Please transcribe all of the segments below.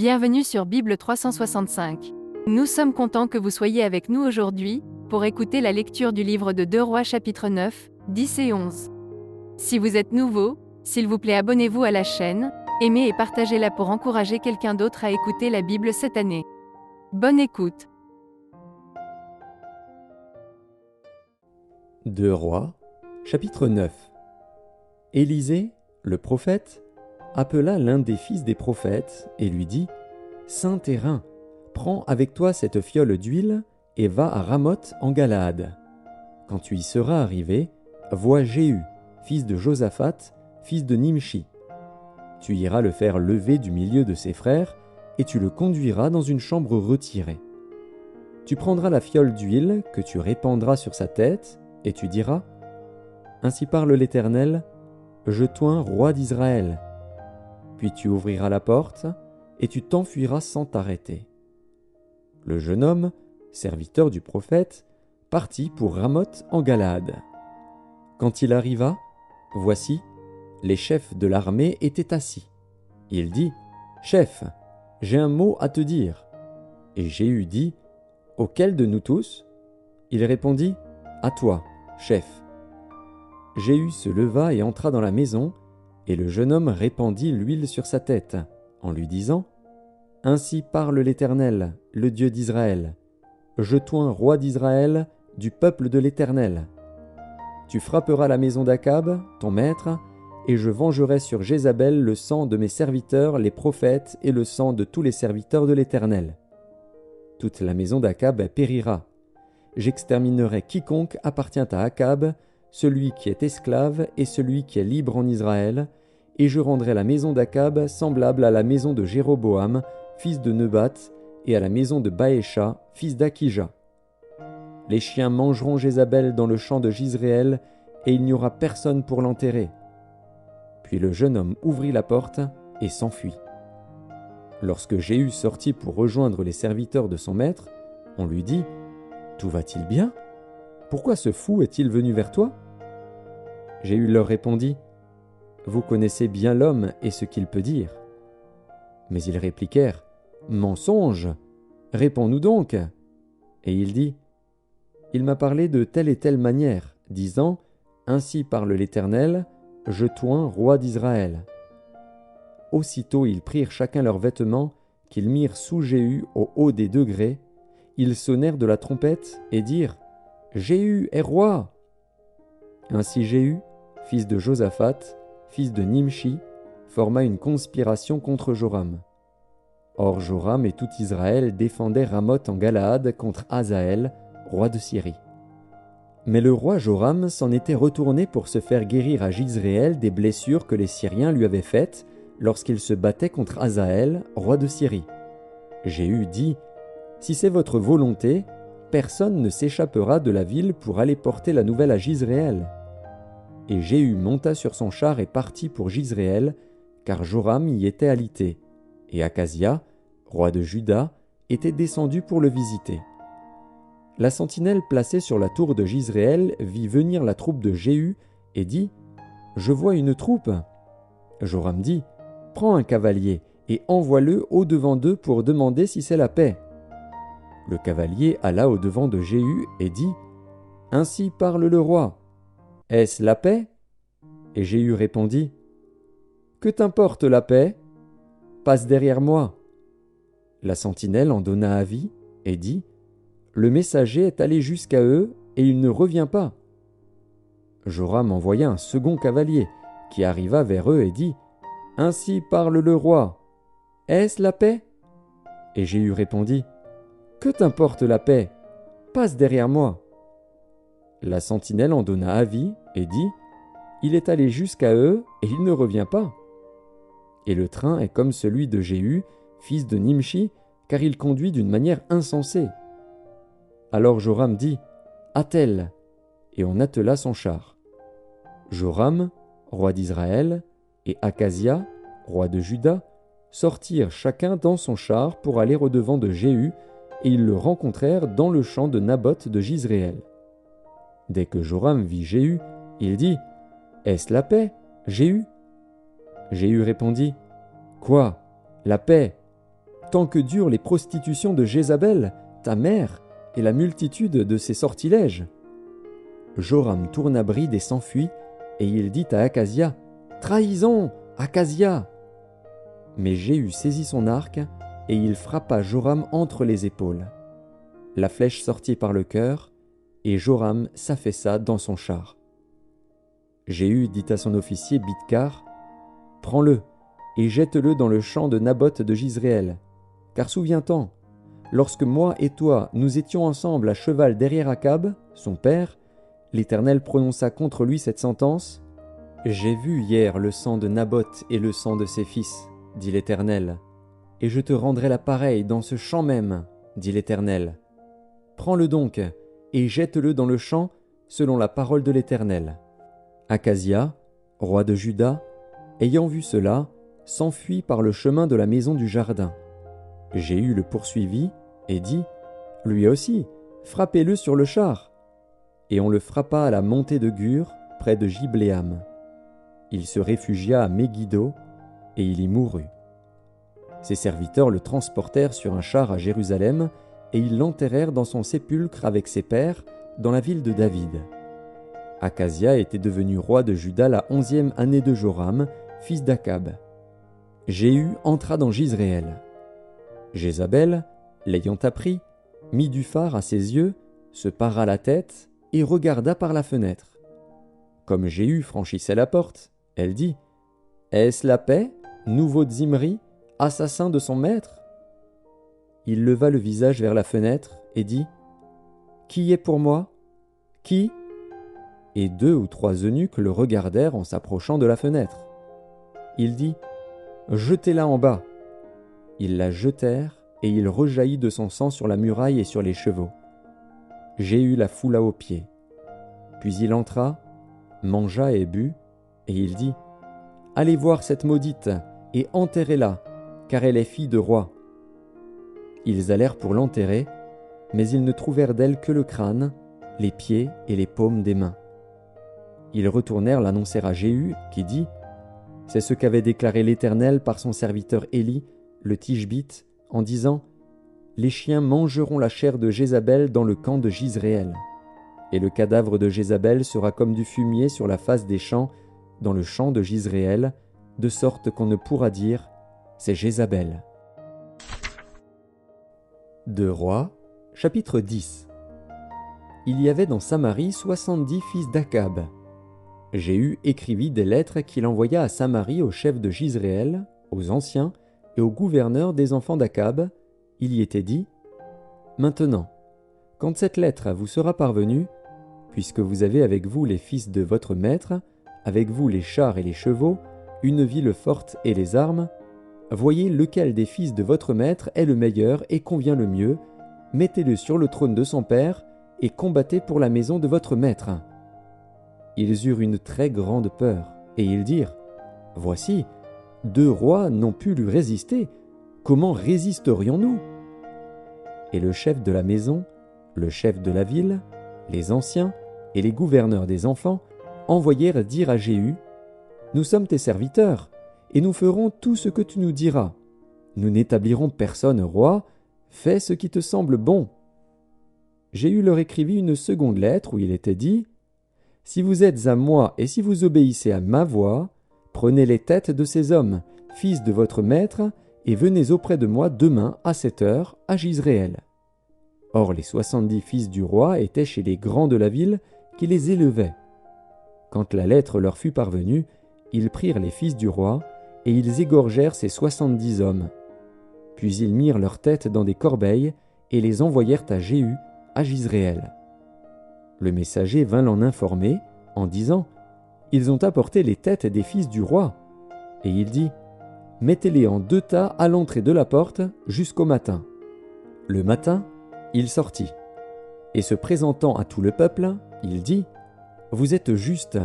Bienvenue sur Bible 365. Nous sommes contents que vous soyez avec nous aujourd'hui, pour écouter la lecture du livre de 2 Rois chapitre 9, 10 et 11. Si vous êtes nouveau, s'il vous plaît abonnez-vous à la chaîne, aimez et partagez-la pour encourager quelqu'un d'autre à écouter la Bible cette année. Bonne écoute. 2 Rois, chapitre 9. Élisée, le prophète, appela l'un des fils des prophètes et lui dit : « Saint Terrain, prends avec toi cette fiole d'huile et va à Ramoth en Galaad. Quand tu y seras arrivé, vois Jéhu, fils de Josaphat, fils de Nimshi. Tu iras le faire lever du milieu de ses frères et tu le conduiras dans une chambre retirée. Tu prendras la fiole d'huile que tu répandras sur sa tête et tu diras : Ainsi parle l'Éternel, je t'oins roi d'Israël. Puis tu ouvriras la porte, et tu t'enfuiras sans t'arrêter. » Le jeune homme, serviteur du prophète, partit pour Ramoth en Galaad. Quand il arriva, voici, les chefs de l'armée étaient assis. Il dit : « Chef, j'ai un mot à te dire. » Et Jéhu dit : « Auquel de nous tous ?» Il répondit : « À toi, chef. » Jéhu se leva et entra dans la maison, et le jeune homme répandit l'huile sur sa tête, en lui disant : « Ainsi parle l'Éternel, le Dieu d'Israël. Je t'oins roi d'Israël, du peuple de l'Éternel. Tu frapperas la maison d'Akab, ton maître, et je vengerai sur Jézabel le sang de mes serviteurs, les prophètes, et le sang de tous les serviteurs de l'Éternel. Toute la maison d'Akab périra. J'exterminerai quiconque appartient à Akab, celui qui est esclave et celui qui est libre en Israël, et je rendrai la maison d'Akab semblable à la maison de Jéroboam, fils de Nebat, et à la maison de Baécha, fils d'Akija. Les chiens mangeront Jézabel dans le champ de Jizréel, et il n'y aura personne pour l'enterrer. » Puis le jeune homme ouvrit la porte et s'enfuit. Lorsque Jéhu sortit pour rejoindre les serviteurs de son maître, on lui dit : « Tout va-t-il bien ? Pourquoi ce fou est-il venu vers toi ?» Jéhu leur répondit : « Vous connaissez bien l'homme et ce qu'il peut dire. » Mais ils répliquèrent : « Mensonge ! Réponds-nous donc. » Et il dit : « Il m'a parlé de telle et telle manière, disant : Ainsi parle l'Éternel, je t'oins roi d'Israël. » Aussitôt ils prirent chacun leurs vêtements, qu'ils mirent sous Jéhu au haut des degrés, ils sonnèrent de la trompette et dirent : « Jéhu est roi !» Ainsi Jéhu, fils de Josaphat, fils de Nimshi, forma une conspiration contre Joram. Or Joram et tout Israël défendaient Ramoth en Galaad contre Hazaël, roi de Syrie. Mais le roi Joram s'en était retourné pour se faire guérir à Jizréel des blessures que les Syriens lui avaient faites lorsqu'il se battait contre Hazaël, roi de Syrie. Jéhu dit : « Si c'est votre volonté, personne ne s'échappera de la ville pour aller porter la nouvelle à Jizréel. » Et Jéhu monta sur son char et partit pour Jizréel, car Joram y était alité, et Akazia, roi de Juda, était descendu pour le visiter. La sentinelle placée sur la tour de Jizréel vit venir la troupe de Jéhu et dit : « Je vois une troupe. » Joram dit : « Prends un cavalier et envoie-le au-devant d'eux pour demander si c'est la paix. » Le cavalier alla au-devant de Jéhu et dit : « Ainsi parle le roi. Est-ce la paix ?» Et Jéhu répondit : « Que t'importe la paix ? Passe derrière moi. » La sentinelle en donna avis et dit : « Le messager est allé jusqu'à eux et il ne revient pas. » Joram envoya un second cavalier qui arriva vers eux et dit : « Ainsi parle le roi. Est-ce la paix ? » Et Jéhu répondit : « Que t'importe la paix ? Passe derrière moi. » La sentinelle en donna avis et dit : « Il est allé jusqu'à eux et il ne revient pas. » Et le train est comme celui de Jéhu, fils de Nimshi, car il conduit d'une manière insensée. Alors Joram dit : « Attelle !» Et on attela son char. Joram, roi d'Israël, et Akazia, roi de Juda, sortirent chacun dans son char pour aller au-devant de Jéhu, et ils le rencontrèrent dans le champ de Naboth de Jizréel. Dès que Joram vit Jéhu, il dit : « Est-ce la paix, Jéhu ?» Jéhu répondit : « Quoi ? La paix ? tant que durent les prostitutions de Jézabel, ta mère, et la multitude de ses sortilèges. » Joram tourna bride et s'enfuit, et il dit à Akazia, « Trahison, Akazia !» Mais Jéhu saisit son arc, et il frappa Joram entre les épaules. La flèche sortit par le cœur, et Joram s'affaissa dans son char. Jéhu dit à son officier Bidkar, « Prends-le, et jette-le dans le champ de Naboth de Jizréel. Car souviens-t'en, lorsque moi et toi nous étions ensemble à cheval derrière Akab, son père, l'Éternel prononça contre lui cette sentence. J'ai vu hier le sang de Naboth et le sang de ses fils, dit l'Éternel, et je te rendrai la pareille dans ce champ même, dit l'Éternel. Prends-le donc, et jette-le dans le champ, selon la parole de l'Éternel. » Akazia, roi de Juda, ayant vu cela, s'enfuit par le chemin de la maison du jardin. Jéhu le poursuivit et dit, « Lui aussi, frappez-le sur le char. » Et on le frappa à la montée de Gur, près de Gibléam. Il se réfugia à Megiddo, et il y mourut. Ses serviteurs le transportèrent sur un char à Jérusalem, et ils l'enterrèrent dans son sépulcre avec ses pères, dans la ville de David. Akazia était devenu roi de Juda la 11e année de Joram, fils d'Akab. Jéhu entra dans Jizréel. Jézabel, l'ayant appris, mit du fard à ses yeux, se para la tête et regarda par la fenêtre. Comme Jéhu franchissait la porte, elle dit, « Est-ce la paix, nouveau Zimri, assassin de son maître ?» Il leva le visage vers la fenêtre et dit, « Qui est pour moi ? Qui ?» Et 2 ou 3 eunuques le regardèrent en s'approchant de la fenêtre. Il dit, « Jetez-la en bas. » Ils la jetèrent, et il rejaillit de son sang sur la muraille et sur les chevaux. Jéhu la foula aux pieds. Puis il entra, mangea et but, et il dit, « Allez voir cette maudite, et enterrez-la, car elle est fille de roi. » Ils allèrent pour l'enterrer, mais ils ne trouvèrent d'elle que le crâne, les pieds et les paumes des mains. Ils retournèrent l'annoncer à Jéhu, qui dit, « C'est ce qu'avait déclaré l'Éternel par son serviteur Élie, le Tishbite, en disant, « Les chiens mangeront la chair de Jézabel dans le camp de Jizréel. Et le cadavre de Jézabel sera comme du fumier sur la face des champs, dans le champ de Jizréel, de sorte qu'on ne pourra dire, c'est Jézabel. » 2 Rois, chapitre 10. Il y avait dans Samarie 70 fils d'Akab. Jéhu écrivit des lettres qu'il envoya à Samarie aux chefs de Jizréel, aux anciens et aux gouverneurs des enfants d'Akab. Il y était dit, « Maintenant, quand cette lettre vous sera parvenue, puisque vous avez avec vous les fils de votre maître, avec vous les chars et les chevaux, une ville forte et les armes, voyez lequel des fils de votre maître est le meilleur et convient le mieux, mettez-le sur le trône de son père et combattez pour la maison de votre maître. » Ils eurent une très grande peur, et ils dirent, « Voici, 2 rois n'ont pu lui résister, comment résisterions-nous » Et le chef de la maison, le chef de la ville, les anciens et les gouverneurs des enfants envoyèrent dire à Jéhu, « Nous sommes tes serviteurs, et nous ferons tout ce que tu nous diras. Nous n'établirons personne roi, fais ce qui te semble bon. » Jéhu leur écrivit une seconde lettre où il était dit, « Si vous êtes à moi et si vous obéissez à ma voix, prenez les têtes de ces hommes, fils de votre maître, et venez auprès de moi demain à 7 heures à Jizréel. » Or les 70 fils du roi étaient chez les grands de la ville qui les élevaient. Quand la lettre leur fut parvenue, ils prirent les fils du roi, et ils égorgèrent ces 70 hommes. Puis ils mirent leurs têtes dans des corbeilles, et les envoyèrent à Jéhu, à Jizréel. Le messager vint l'en informer, en disant, « Ils ont apporté les têtes des fils du roi. » Et il dit, « Mettez-les en 2 tas à l'entrée de la porte jusqu'au matin. » Le matin, il sortit, et se présentant à tout le peuple, il dit, « Vous êtes justes.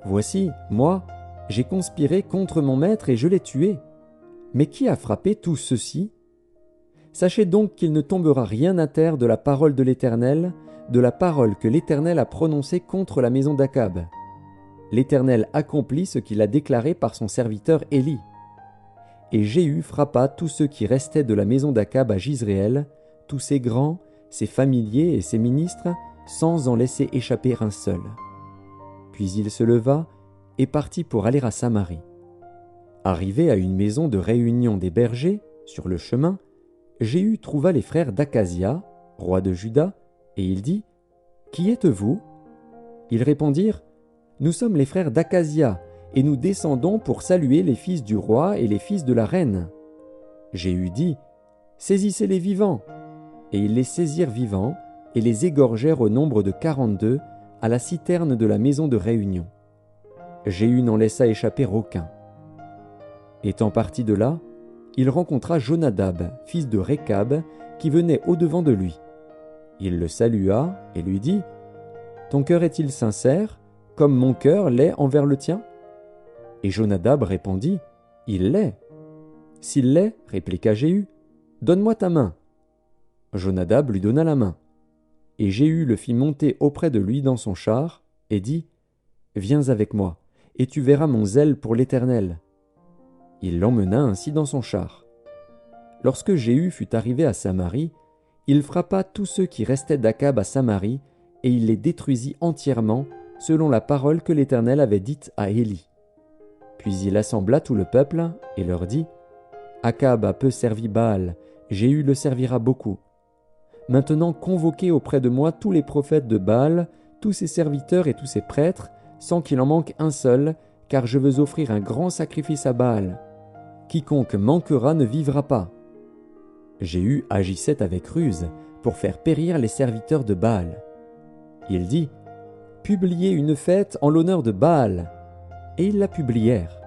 Voici, moi, j'ai conspiré contre mon maître et je l'ai tué. Mais qui a frappé tout ceci? Sachez donc qu'il ne tombera rien à terre de la parole de l'Éternel, de la parole que l'Éternel a prononcée contre la maison d'Akab. L'Éternel accomplit ce qu'il a déclaré par son serviteur Élie. et Jéhu frappa tous ceux qui restaient de la maison d'Akab à Jizréel, tous ses grands, ses familiers et ses ministres, sans en laisser échapper un seul. Puis il se leva et partit pour aller à Samarie. Arrivé à une maison de réunion des bergers, sur le chemin, Jéhu trouva les frères d'Akazia, roi de Juda, et il dit : « Qui êtes-vous » Ils répondirent : « Nous sommes les frères d'Akazia, et nous descendons pour saluer les fils du roi et les fils de la reine. » Jéhu dit : « Saisissez-les vivants !» Et ils les saisirent vivants, et les égorgèrent au nombre de 42 à la citerne de la maison de réunion. Jéhu n'en laissa échapper aucun. Étant parti de là, il rencontra Jonadab, fils de Récab, qui venait au-devant de lui. Il le salua et lui dit : « Ton cœur est-il sincère, comme mon cœur l'est envers le tien ?» Et Jonadab répondit : « Il l'est. » « S'il l'est, répliqua Jéhu, donne-moi ta main. » Jonadab lui donna la main. Et Jéhu le fit monter auprès de lui dans son char, et dit : « Viens avec moi, et tu verras mon zèle pour l'Éternel. » Il l'emmena ainsi dans son char. Lorsque Jéhu fut arrivé à Samarie, il frappa tous ceux qui restaient d'Akab à Samarie, et il les détruisit entièrement, selon la parole que l'Éternel avait dite à Élie. Puis il assembla tout le peuple, et leur dit : « Akab a peu servi Baal, Jéhu le servira beaucoup. Maintenant convoquez auprès de moi tous les prophètes de Baal, tous ses serviteurs et tous ses prêtres, sans qu'il en manque un seul, car je veux offrir un grand sacrifice à Baal. Quiconque manquera ne vivra pas. » Jéhu agissait avec ruse pour faire périr les serviteurs de Baal. Il dit : « Publiez une fête en l'honneur de Baal. » Et ils la publièrent.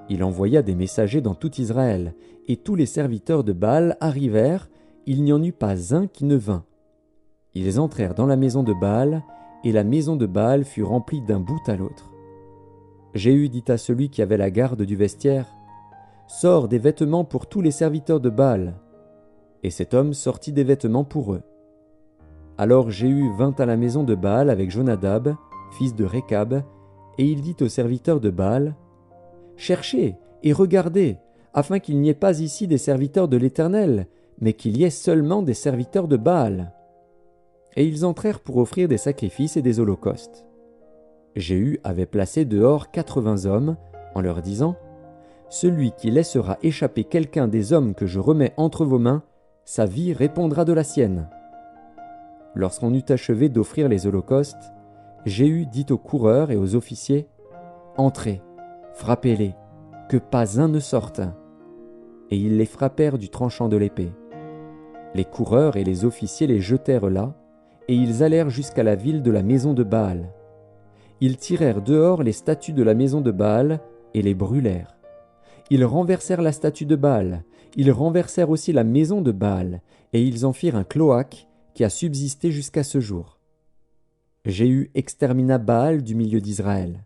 Il envoya des messagers dans tout Israël, et tous les serviteurs de Baal arrivèrent, il n'y en eut pas un qui ne vint. Ils entrèrent dans la maison de Baal, et la maison de Baal fut remplie d'un bout à l'autre. Jéhu dit à celui qui avait la garde du vestiaire : « Sors des vêtements pour tous les serviteurs de Baal. » Et cet homme sortit des vêtements pour eux. Alors Jéhu vint à la maison de Baal avec Jonadab, fils de Récab, et il dit aux serviteurs de Baal : « Cherchez et regardez, afin qu'il n'y ait pas ici des serviteurs de l'Éternel, mais qu'il y ait seulement des serviteurs de Baal. » Et ils entrèrent pour offrir des sacrifices et des holocaustes. Jéhu avait placé dehors 80 hommes, en leur disant : « Celui qui laissera échapper quelqu'un des hommes que je remets entre vos mains, sa vie répondra de la sienne. » Lorsqu'on eut achevé d'offrir les holocaustes, Jéhu dit aux coureurs et aux officiers : « Entrez, frappez-les, que pas un ne sorte. » Et ils les frappèrent du tranchant de l'épée. Les coureurs et les officiers les jetèrent là, et ils allèrent jusqu'à la ville de la maison de Baal. Ils tirèrent dehors les statues de la maison de Baal et les brûlèrent. Ils renversèrent la statue de Baal, ils renversèrent aussi la maison de Baal, et ils en firent un cloaque qui a subsisté jusqu'à ce jour. Jéhu extermina Baal du milieu d'Israël.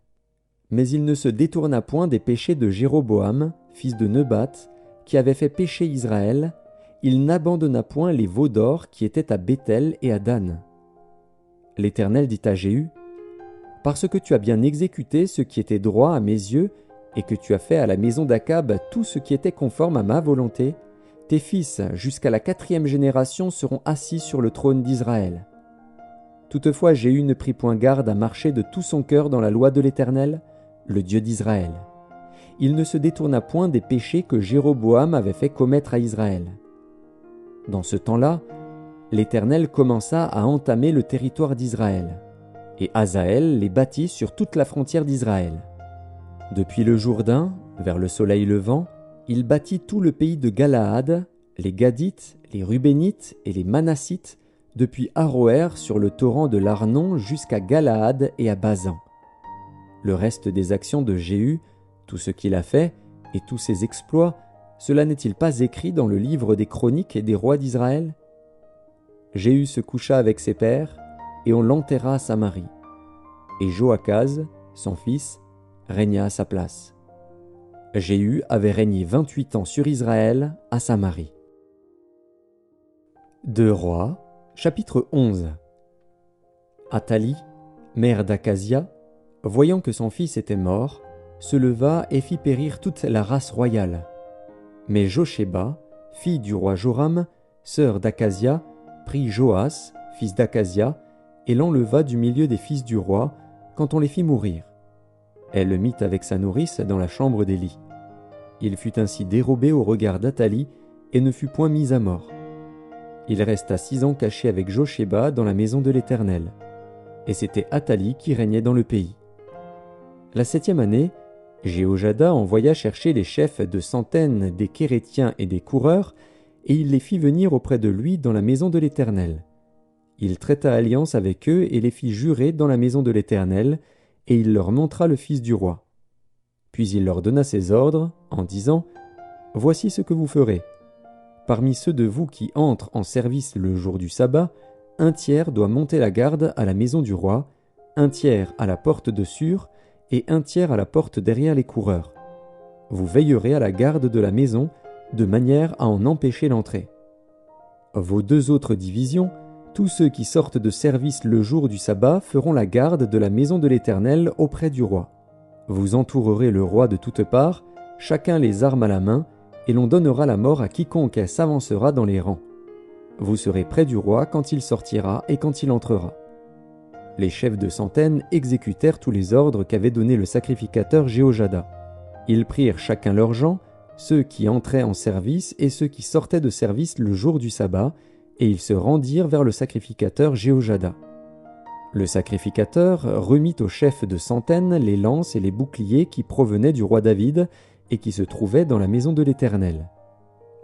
Mais il ne se détourna point des péchés de Jéroboam, fils de Nebat, qui avait fait pécher Israël. Il n'abandonna point les veaux d'or qui étaient à Béthel et à Dan. L'Éternel dit à Jéhu : « Parce que tu as bien exécuté ce qui était droit à mes yeux, et que tu as fait à la maison d'Akab tout ce qui était conforme à ma volonté, tes fils jusqu'à la 4e génération seront assis sur le trône d'Israël. » Toutefois Jéhu ne prit point garde à marcher de tout son cœur dans la loi de l'Éternel, le Dieu d'Israël. Il ne se détourna point des péchés que Jéroboam avait fait commettre à Israël. Dans ce temps-là, l'Éternel commença à entamer le territoire d'Israël, et Hazaël les bâtit sur toute la frontière d'Israël. Depuis le Jourdain, vers le soleil levant, il bâtit tout le pays de Galaad, les Gadites, les Rubénites et les Manassites, depuis Aroër sur le torrent de l'Arnon jusqu'à Galaad et à Basan. Le reste des actions de Jéhu, tout ce qu'il a fait, et tous ses exploits, cela n'est-il pas écrit dans le livre des chroniques et des rois d'Israël ? Jéhu se coucha avec ses pères, et on l'enterra à Samarie. Et Joachaz, son fils, régna à sa place. Jéhu avait régné 28 ans sur Israël à Samarie. 2 Rois, chapitre 11. Athalie, mère d'Akazia, voyant que son fils était mort, se leva et fit périr toute la race royale. Mais Josheba, fille du roi Joram, sœur d'Akazia, prit Joas, fils d'Akazia, et l'enleva du milieu des fils du roi, quand on les fit mourir. Elle le mit avec sa nourrice dans la chambre d'Élie. Il fut ainsi dérobé au regard d'Athalie et ne fut point mis à mort. Il resta 6 ans caché avec Josheba dans la maison de l'Éternel. Et c'était Athalie qui régnait dans le pays. La 7e année, Jéhojada envoya chercher les chefs de centaines des Kérétiens et des coureurs, et il les fit venir auprès de lui dans la maison de l'Éternel. Il traita alliance avec eux et les fit jurer dans la maison de l'Éternel, et il leur montra le fils du roi. Puis il leur donna ses ordres, en disant « Voici ce que vous ferez. Parmi ceux de vous qui entrent en service le jour du sabbat, 1/3 doit monter la garde à la maison du roi, 1/3 à la porte de Sûr, et 1/3 à la porte derrière les coureurs. Vous veillerez à la garde de la maison, de manière à en empêcher l'entrée. Vos 2 autres divisions, tous ceux qui sortent de service le jour du sabbat feront la garde de la maison de l'Éternel auprès du roi. Vous entourerez le roi de toutes parts, chacun les armes à la main, et l'on donnera la mort à quiconque s'avancera dans les rangs. Vous serez près du roi quand il sortira et quand il entrera. » Les chefs de centaines exécutèrent tous les ordres qu'avait donnés le sacrificateur Jéhojada. Ils prirent chacun leurs gens, ceux qui entraient en service et ceux qui sortaient de service le jour du sabbat, et ils se rendirent vers le sacrificateur Jéhojada. Le sacrificateur remit aux chefs de centaines les lances et les boucliers qui provenaient du roi David et qui se trouvaient dans la maison de l'Éternel.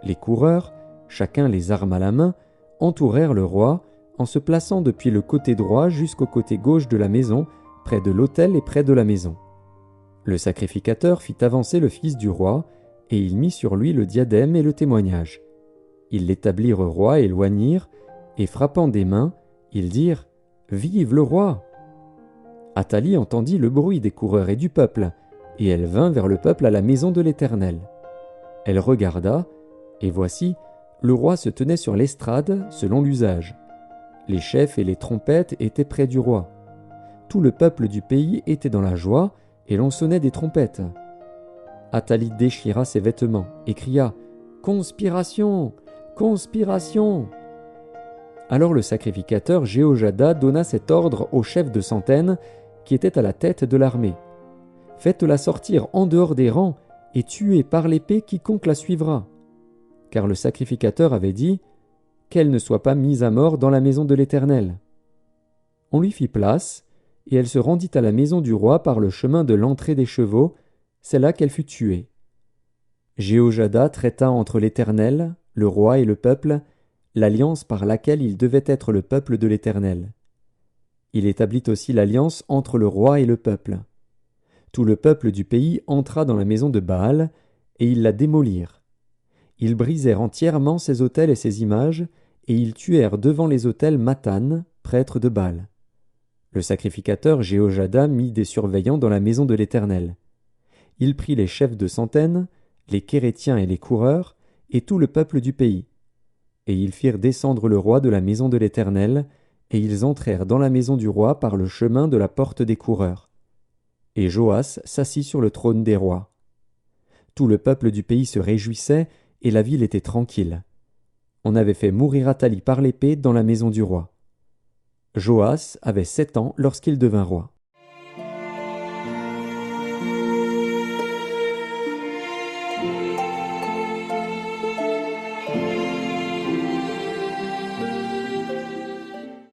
Les coureurs, chacun les armes à la main, entourèrent le roi, en se plaçant depuis le côté droit jusqu'au côté gauche de la maison, près de l'autel et près de la maison. Le sacrificateur fit avancer le fils du roi, et il mit sur lui le diadème et le témoignage. Ils l'établirent roi et l'oignirent, et frappant des mains, ils dirent « Vive le roi !» Athalie entendit le bruit des coureurs et du peuple, et elle vint vers le peuple à la maison de l'Éternel. Elle regarda, et voici, le roi se tenait sur l'estrade selon l'usage. Les chefs et les trompettes étaient près du roi. Tout le peuple du pays était dans la joie, et l'on sonnait des trompettes. Athalie déchira ses vêtements et cria « Conspiration! Conspiration !» Alors le sacrificateur Jéhojada donna cet ordre aux chefs de centaines qui étaient à la tête de l'armée. « Faites-la sortir en dehors des rangs et tuez par l'épée quiconque la suivra. » Car le sacrificateur avait dit « Qu'elle ne soit pas mise à mort dans la maison de l'Éternel. » On lui fit place, et elle se rendit à la maison du roi par le chemin de l'entrée des chevaux, c'est là qu'elle fut tuée. Jéhojada traita entre l'Éternel, le roi et le peuple, l'alliance par laquelle il devait être le peuple de l'Éternel. Il établit aussi l'alliance entre le roi et le peuple. Tout le peuple du pays entra dans la maison de Baal, et ils la démolirent. Ils brisèrent entièrement ses autels et ses images, et ils tuèrent devant les autels Mathan, prêtre de Baal. Le sacrificateur Jéhojada mit des surveillants dans la maison de l'Éternel. Il prit les chefs de centaines, les Kérétiens et les coureurs, et tout le peuple du pays. Et ils firent descendre le roi de la maison de l'Éternel, et ils entrèrent dans la maison du roi par le chemin de la porte des coureurs. Et Joas s'assit sur le trône des rois. Tout le peuple du pays se réjouissait, et la ville était tranquille. On avait fait mourir Athalie par l'épée dans la maison du roi. Joas avait 7 ans lorsqu'il devint roi.